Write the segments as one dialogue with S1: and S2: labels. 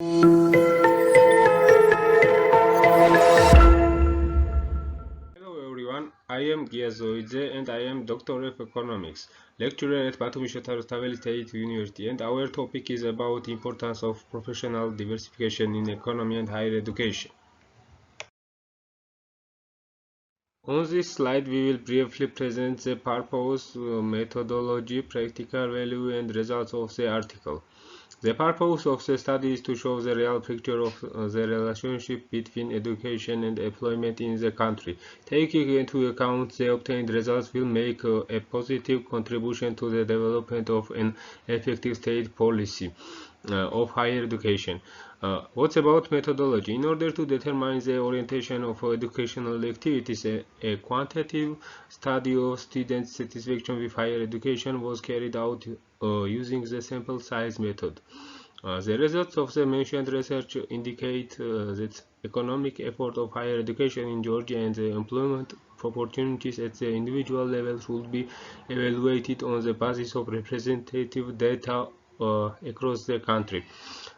S1: Hello everyone, I am Abuselidze and I am Doctor of Economics, lecturer at Batumi Shota Rustaveli State University, and our topic is about the importance of professional diversification in economy and higher education. On this slide, we will briefly present the purpose, methodology, practical value, and results of the article. The purpose of the study is to show the real picture of the relationship between education and employment in the country. Taking into account the obtained results will make a positive contribution to the development of an effective state policy of higher education. What about methodology? In order to determine the orientation of educational activities, a quantitative study of student satisfaction with higher education was carried out using the sample size method. The results of the mentioned research indicate that economic effort of higher education in Georgia and the employment opportunities at the individual level should be evaluated on the basis of representative data across the country.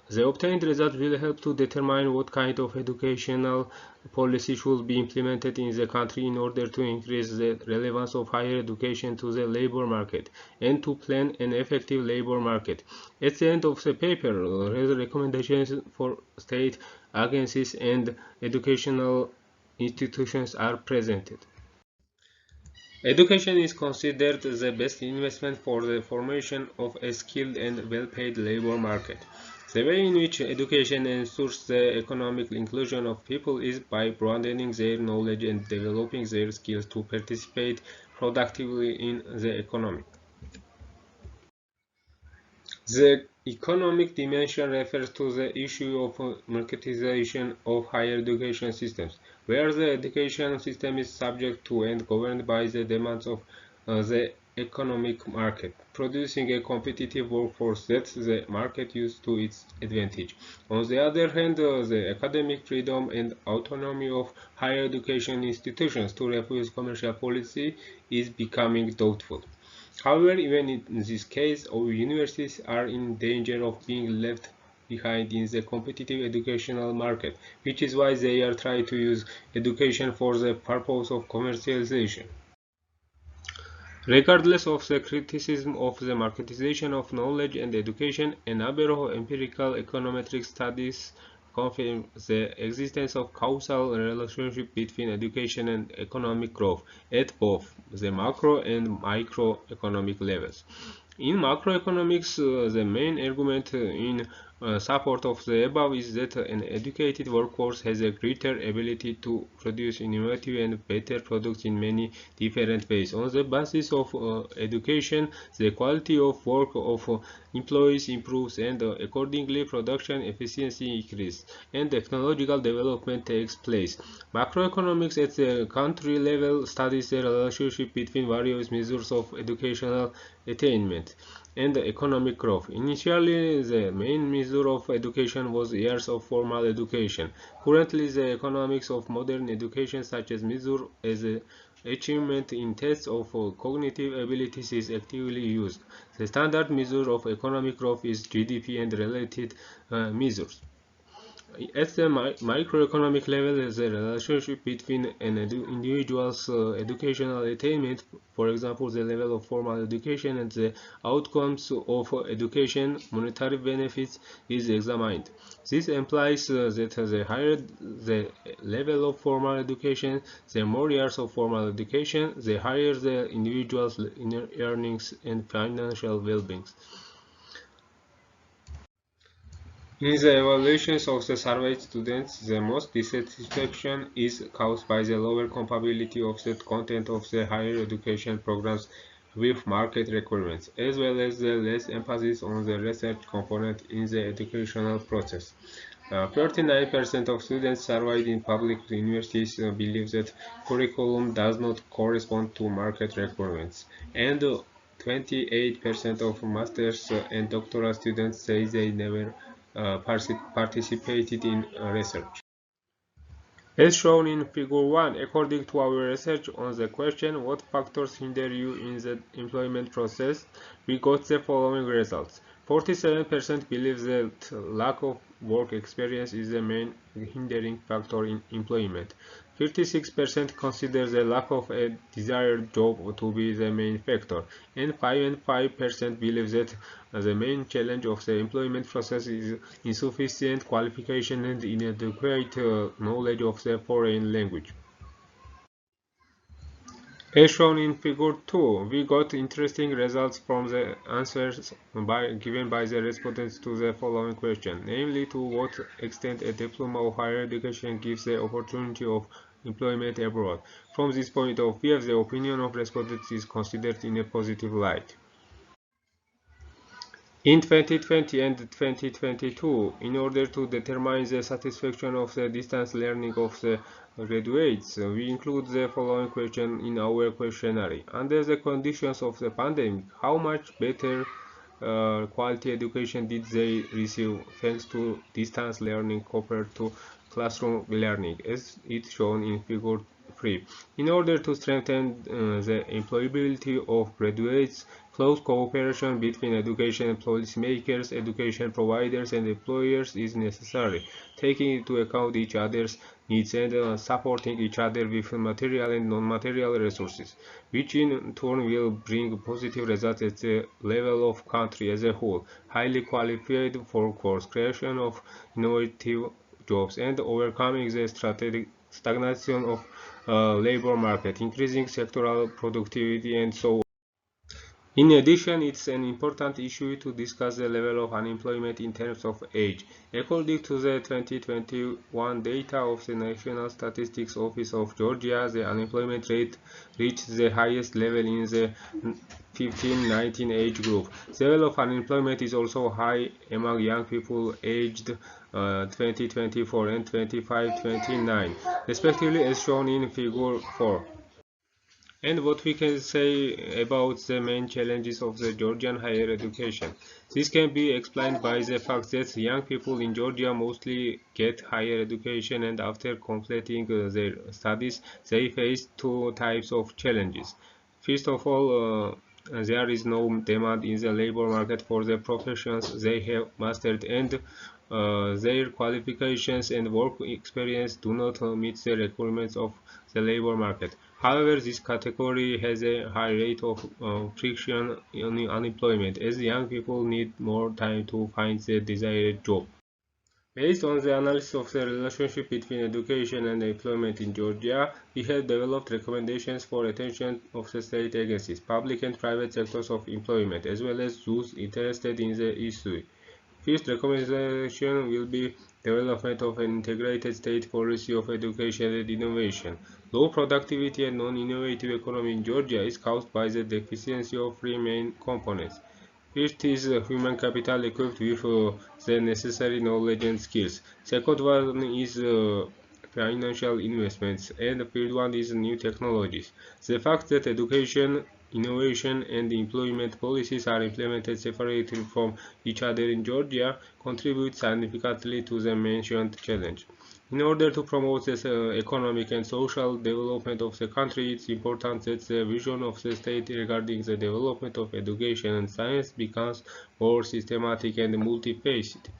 S1: The obtained result will help to determine what kind of educational policy should be implemented in the country in order to increase the relevance of higher education to the labor market and to plan an effective labor market. At the end of the paper, recommendations for state agencies and educational institutions are presented. Education is considered the best investment for the formation of a skilled and well-paid labor market. The way in which education ensures the economic inclusion of people is by broadening their knowledge and developing their skills to participate productively in the economy. The economic dimension refers to the issue of marketization of higher education systems, where the education system is subject to and governed by the demands of the economic market, producing a competitive workforce that the market uses to its advantage. On the other hand, the academic freedom and autonomy of higher education institutions to refuse commercial policy is becoming doubtful. However, even in this case, our universities are in danger of being left behind in the competitive educational market, which is why they are trying to use education for the purpose of commercialization. Regardless of the criticism of the marketization of knowledge and education, a number of empirical econometric studies confirm the existence of causal relationship between education and economic growth at both the macro and microeconomic levels. In macroeconomics, the main argument in support of the above is that an educated workforce has a greater ability to produce innovative and better products in many different ways. On the basis of education, the quality of work of employees improves and accordingly production efficiency increases and technological development takes place. Macroeconomics at the country level studies the relationship between various measures of educational attainment and economic growth. Initially, the main measure of education was years of formal education. Currently, the economics of modern education, such as measure as achievement in tests of cognitive abilities, is actively used. The standard measure of economic growth is GDP and related measures. At the microeconomic level, the relationship between an individual's educational attainment, for example, the level of formal education, and the outcomes of education, monetary benefits, is examined. This implies that the higher the level of formal education, the more years of formal education, the higher the individual's earnings and financial well-being. In the evaluations of the surveyed students, the most dissatisfaction is caused by the lower compatibility of the content of the higher education programs with market requirements, as well as the less emphasis on the research component in the educational process. 39% of students surveyed in public universities believe that curriculum does not correspond to market requirements, and 28% of master's and doctoral students say they never participated in research. As shown in Figure 1, according to our research on the question what factors hinder you in the employment process, we got the following results. 47% believe that lack of work experience is the main hindering factor in employment. 56% consider the lack of a desired job to be the main factor, and 5% believe that the main challenge of the employment process is insufficient qualification and inadequate knowledge of the foreign language. As shown in Figure 2, we got interesting results from the answers given by the respondents to the following question, namely to what extent a diploma of higher education gives the opportunity of employment abroad. From this point of view, the opinion of respondents is considered in a positive light. In 2020 and 2022, in order to determine the satisfaction of the distance learning of the graduates, we include the following question in our questionnaire. Under the conditions of the pandemic, how much better quality education did they receive thanks to distance learning compared to classroom learning, as it's shown in Figure 3. In order to strengthen the employability of graduates, close cooperation between education policymakers, education providers, and employers is necessary, taking into account each other's needs and supporting each other with material and non-material resources, which in turn will bring positive results at the level of country as a whole. Highly qualified workforce, creation of innovative jobs, and overcoming the stagnation of labor market, increasing sectoral productivity, and so on. In addition, it's an important issue to discuss the level of unemployment in terms of age. According to the 2021 data of the National Statistics Office of Georgia, the unemployment rate reached the highest level in the 15-19 age group. The level of unemployment is also high among young people aged 20-24 and 25-29, respectively, as shown in Figure 4. And what we can say about the main challenges of the Georgian higher education. This can be explained by the fact that young people in Georgia mostly get higher education, and after completing their studies, they face two types of challenges. First of all, there is no demand in the labor market for the professions they have mastered, and their qualifications and work experience do not meet the requirements of the labor market. However, this category has a high rate of friction in unemployment, as young people need more time to find the desired job. Based on the analysis of the relationship between education and employment in Georgia, we have developed recommendations for attention of the state agencies, public and private sectors of employment, as well as those interested in the issue. First recommendation will be development of an integrated state policy of education and innovation. Low productivity and non-innovative economy in Georgia is caused by the deficiency of three main components. First is human capital equipped with the necessary knowledge and skills. Second one is financial investments, and the third one is new technologies. The fact that education, innovation, and employment policies are implemented separately from each other in Georgia contributes significantly to the mentioned challenge. In order to promote the economic and social development of the country, it's important that the vision of the state regarding the development of education and science becomes more systematic and multifaceted.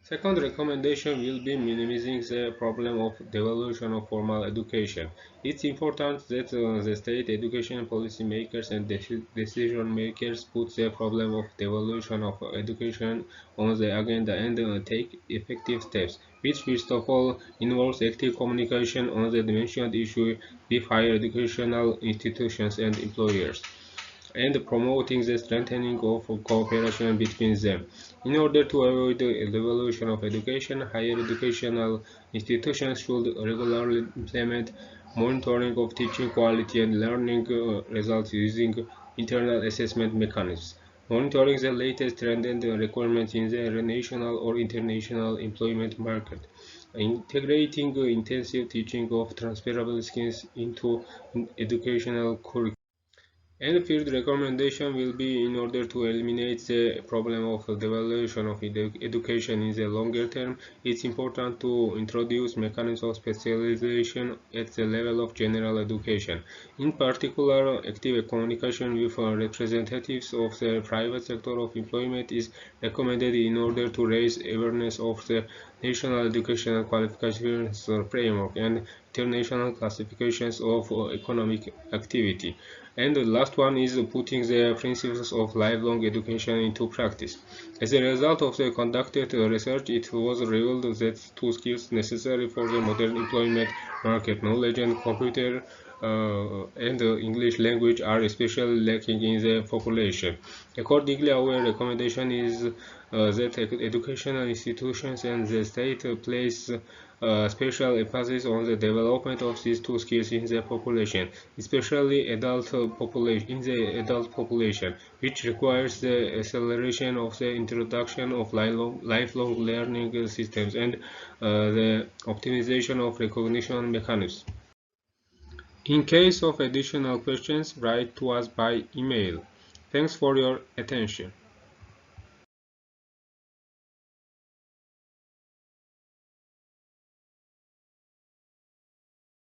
S1: Second recommendation will be minimizing the problem of devaluation of formal education. It's important that the state education policy makers and decision makers put the problem of devaluation of education on the agenda and take effective steps, which first of all involves active communication on the mentioned issue with higher educational institutions and employers, and promoting the strengthening of cooperation between them. In order to avoid the devaluation of education, higher educational institutions should regularly implement monitoring of teaching quality and learning results using internal assessment mechanisms, monitoring the latest trend and requirements in the national or international employment market, integrating intensive teaching of transferable skills into educational curriculum, And the third recommendation will be, in order to eliminate the problem of the devaluation of education in the longer term, it's important to introduce mechanisms of specialization at the level of general education. In particular, active communication with representatives of the private sector of employment is recommended in order to raise awareness of the national educational qualifications framework and international classifications of economic activity. And the last one is putting the principles of lifelong education into practice. As a result of the conducted research, it was revealed that two skills necessary for the modern employment market, knowledge and computer and English language, are especially lacking in the population. Accordingly, our recommendation is that educational institutions and the state place special emphasis on the development of these two skills in the population, especially in the adult population, which requires the acceleration of the introduction of lifelong learning systems and the optimization of recognition mechanisms. In case of additional questions, write to us by email. Thanks for your attention.